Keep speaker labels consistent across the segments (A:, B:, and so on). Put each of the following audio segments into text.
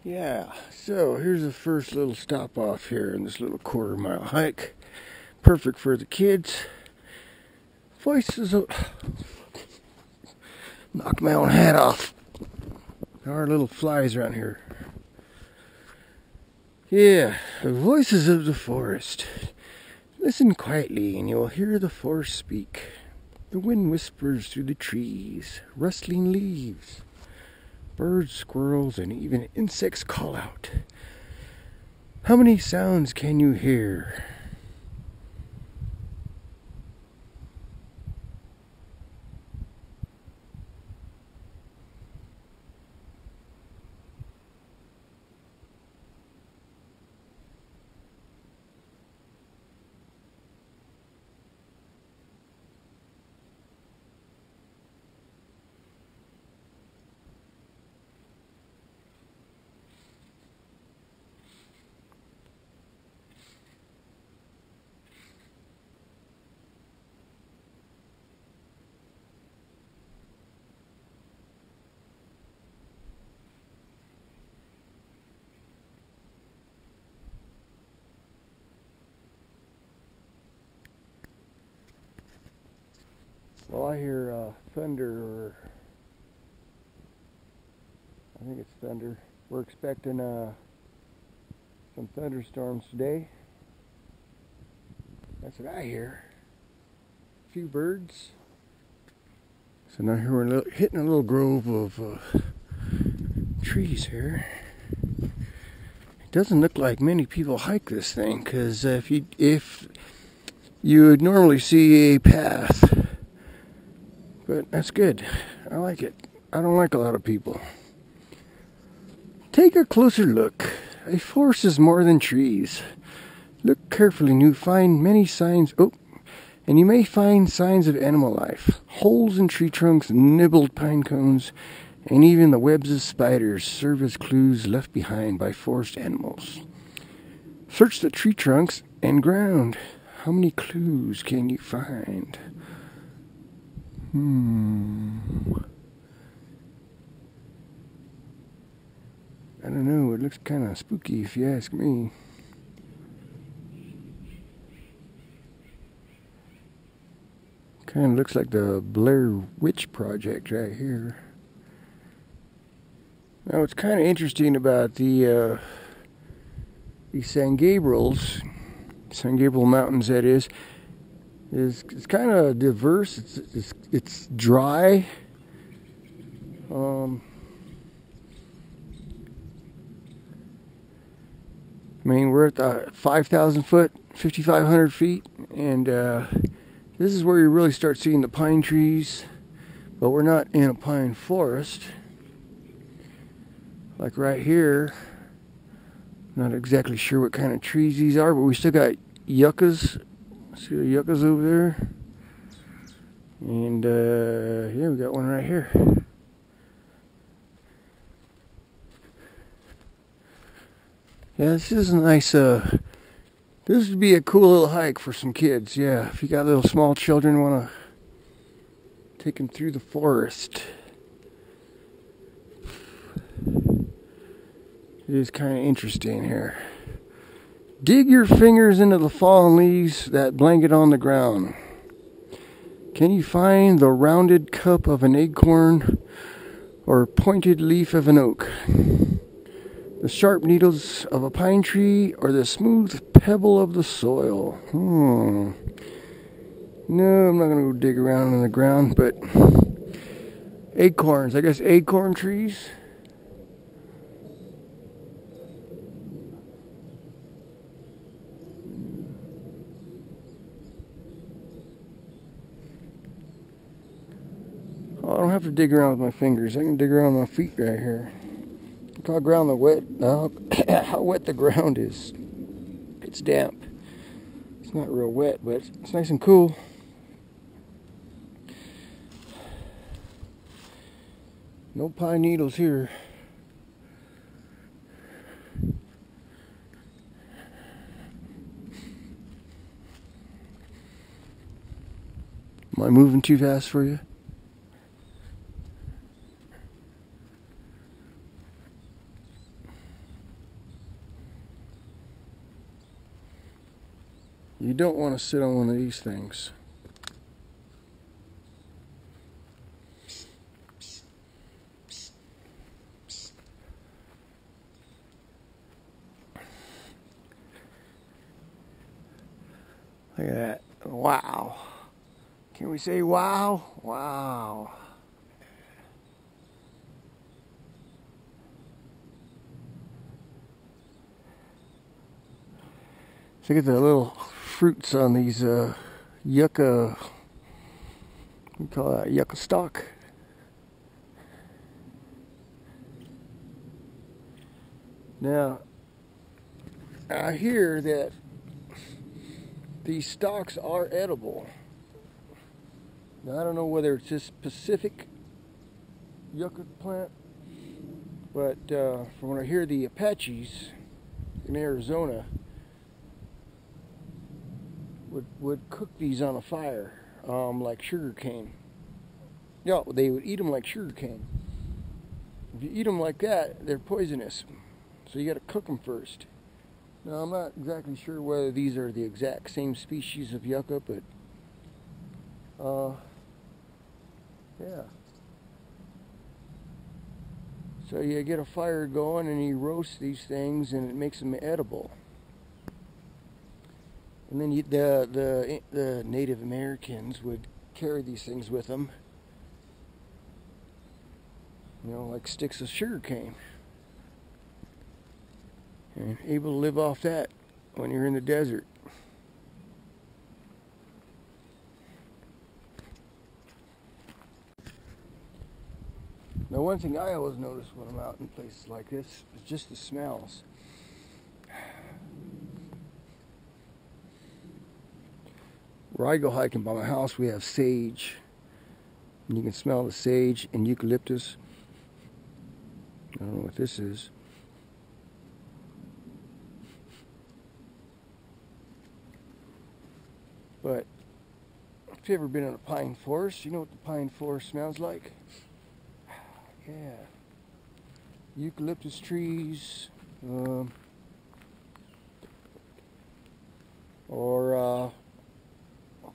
A: Yeah, so here's the first little stop off here in this little quarter-mile hike. Perfect for the kids. Voices of... Knock my own hat off. There are little flies around here. Yeah, the voices of the forest. Listen quietly and you'll hear the forest speak. The wind whispers through the trees, rustling leaves. Birds, squirrels, and even insects call out. How many sounds can you hear? Well, I hear thunder, or I think it's thunder. We're expecting some thunderstorms today. That's what I hear. A few birds. So now here we're hitting a little grove of trees here. It doesn't look like many people hike this thing, because if you would normally see a path. But that's good. I like it. I don't like a lot of people. Take a closer look. A forest is more than trees. Look carefully and you find many signs. And you may find signs of animal life. Holes in tree trunks, nibbled pine cones, and even the webs of spiders serve as clues left behind by forest animals. Search the tree trunks and ground. How many clues can you find? I don't know, it looks kind of spooky if you ask me. Kind of looks like the Blair Witch Project right here. Now what's kind of interesting about the San Gabriel Mountains, that is it's kind of diverse. It's dry. I mean, we're at the 5,000 foot, 5,500 feet, and this is where you really start seeing the pine trees, but we're not in a pine forest. Like right here, not exactly sure what kind of trees these are, but we still got yuccas. See the yuccas over there? And yeah, we got one right here. Yeah, this is a nice, this would be a cool little hike for some kids. Yeah, if you got little small children, want to take them through the forest. It is kind of interesting here. Dig your fingers into the fallen leaves that blanket on the ground. Can you find the rounded cup of an acorn or pointed leaf of an oak? The sharp needles of a pine tree or the smooth pebble of the soil? No, I'm not going to go dig around in the ground, but acorns, I guess acorn trees. I don't have to dig around with my fingers. I can dig around with my feet right here. Look how how wet the ground is. It's damp. It's not real wet, but it's nice and cool. No pine needles here. Am I moving too fast for you? You don't want to sit on one of these things. Look at that. Wow. Can we say wow? Wow. Look at the little fruits on these yucca, we call that yucca stalk. Now, I hear that these stalks are edible. Now, I don't know whether it's this specific yucca plant, but from what I hear, the Apaches in Arizona would cook these on a fire, like sugar cane. Yeah, they would eat them like sugar cane. If you eat them like that, they're poisonous. So you got to cook them first. Now, I'm not exactly sure whether these are the exact same species of yucca, but yeah. So you get a fire going and you roast these things and it makes them edible. And then the Native Americans would carry these things with them, you know, like sticks of sugar cane, and able to live off that when you're in the desert. Now, one thing I always notice when I'm out in places like this is just the smells. Where I go hiking by my house, we have sage. And you can smell the sage and eucalyptus. I don't know what this is. But if you've ever been in a pine forest, you know what the pine forest smells like? Yeah. Eucalyptus trees.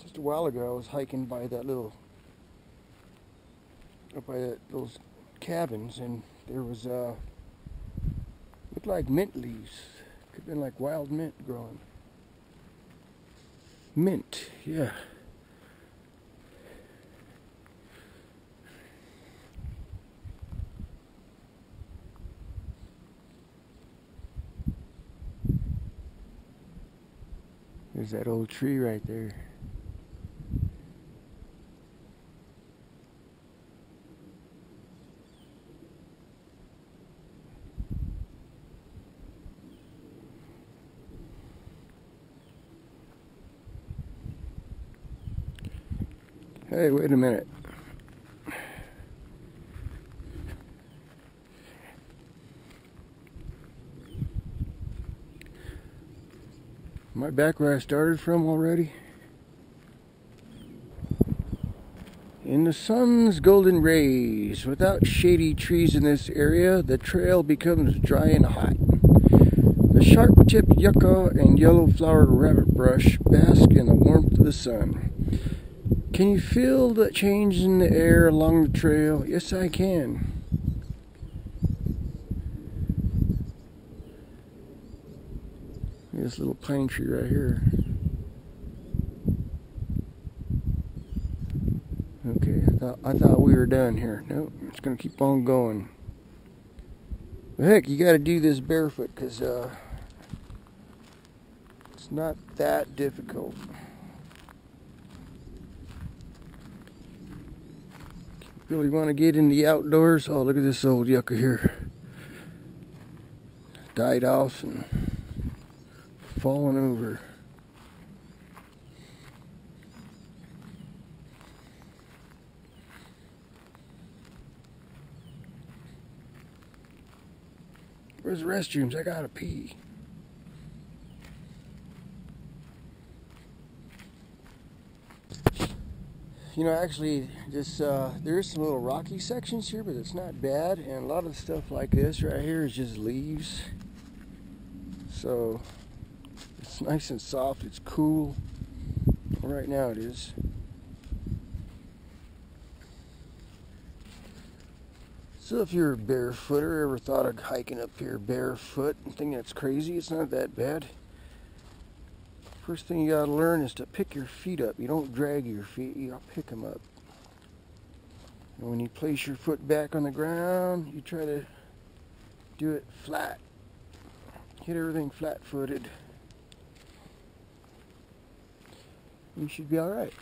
A: Just a while ago, I was hiking by that those cabins, and there was looked like mint leaves. Could have been like wild mint growing. Mint, yeah. There's that old tree right there. Hey, wait a minute. Am I back where I started from already? In the sun's golden rays, without shady trees in this area, the trail becomes dry and hot. The sharp-tipped yucca and yellow-flowered rabbit brush bask in the warmth of the sun. Can you feel the change in the air along the trail? Yes, I can. This little pine tree right here. Okay, I thought we were done here. Nope, it's gonna keep on going. But heck, you gotta do this barefoot, because it's not that difficult. Really want to get in the outdoors? Oh, look at this old yucca here. Died off and fallen over. Where's the restrooms? I gotta pee. You know, actually, this there is some little rocky sections here, but it's not bad. And a lot of stuff like this right here is just leaves. So It's nice and soft, it's cool. Right now it is. So if you're a barefooter, ever thought of hiking up here barefoot and think that's crazy, it's not that bad. First thing you gotta learn is to pick your feet up. You don't drag your feet, you gotta pick them up. And when you place your foot back on the ground, you try to do it flat. Hit everything flat-footed. You should be alright.